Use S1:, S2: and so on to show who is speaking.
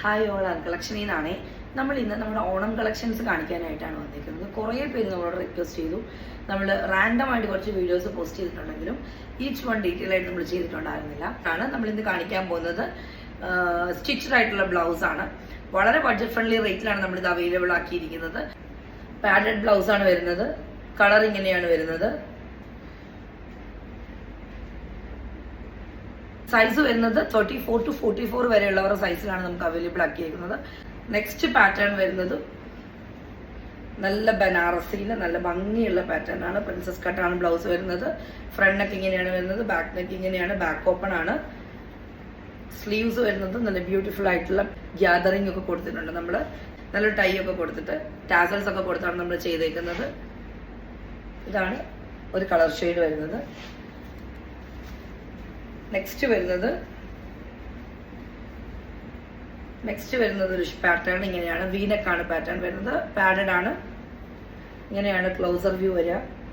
S1: Hi all കളക്ഷനിൽ നിന്നാണേ. നമ്മൾ ഇന്ന് നമ്മുടെ ഓണം കളക്ഷൻസ് കാണിക്കാനായിട്ടാണ് വന്നിരിക്കുന്നത്. കുറേ പേര് നമ്മളോട് റിക്വസ്റ്റ് ചെയ്തു. നമ്മൾ റാൻഡം ആയിട്ട് കുറച്ച് വീഡിയോസ് പോസ്റ്റ് ചെയ്തിട്ടുണ്ടെങ്കിലും ഈച്ച് വൺ ഡീറ്റെയിൽ ആയിട്ട് നമ്മൾ ചെയ്തിട്ടുണ്ടായിരുന്നില്ല. നമ്മൾ ഇന്ന് കാണിക്കാൻ പോകുന്നത് സ്റ്റിച്ച്ഡ് ആയിട്ടുള്ള ബ്ലൗസ് ആണ്. വളരെ ബഡ്ജറ്റ് ഫ്രണ്ട്ലി റേറ്റിലാണ് നമ്മളിത് അവൈലബിൾ ആക്കിയിരിക്കുന്നത്. പാഡഡ് ബ്ലൗസ് ആണ് വരുന്നത്. കളർ ഇങ്ങനെയാണ് വരുന്നത്. സൈസ് വരുന്നത് 34 to 44 വരെയുള്ളവരുടെ സൈസിലാണ് നമുക്ക് അവൈലബിൾ ആക്കിയിരിക്കുന്നത്. നെക്സ്റ്റ് പാറ്റേൺ വരുന്നത് നല്ല ബനാറസിയിലെ നല്ല ഭംഗിയുള്ള പാറ്റേൺ ആണ്. പ്രിൻസസ് കട്ടാണ് ബ്ലൗസ് വരുന്നത്. ഫ്രണ്ട് നെക്ക് ഇങ്ങനെയാണ് വരുന്നത്. ബാക്ക് നെക്ക് ഇങ്ങനെയാണ്. ബാക്ക് ഓപ്പൺ ആണ്. സ്ലീവ്സ് വരുന്നത് നല്ല ബ്യൂട്ടിഫുൾ ആയിട്ടുള്ള ഗ്യാദറിംഗ് ഒക്കെ കൊടുത്തിട്ടുണ്ട്. നമ്മൾ നല്ല ടൈ ഒക്കെ കൊടുത്തിട്ട് ടാസൽസ് ഒക്കെ കൊടുത്താണ് നമ്മൾ ചെയ്തേക്കുന്നത്. ഇതാണ് ഒരു കളർ ഷെയ്ഡ് വരുന്നത്. നെക്സ്റ്റ് വരുന്നത് ഒരു പാറ്റേൺ ഇങ്ങനെയാണ്. വീനെക്കാണ് പാറ്റേൺ വരുന്നത്. പാഡഡ് ആണ്. ഇങ്ങനെയാണ് ക്ലോസർ വ്യൂ വരിക.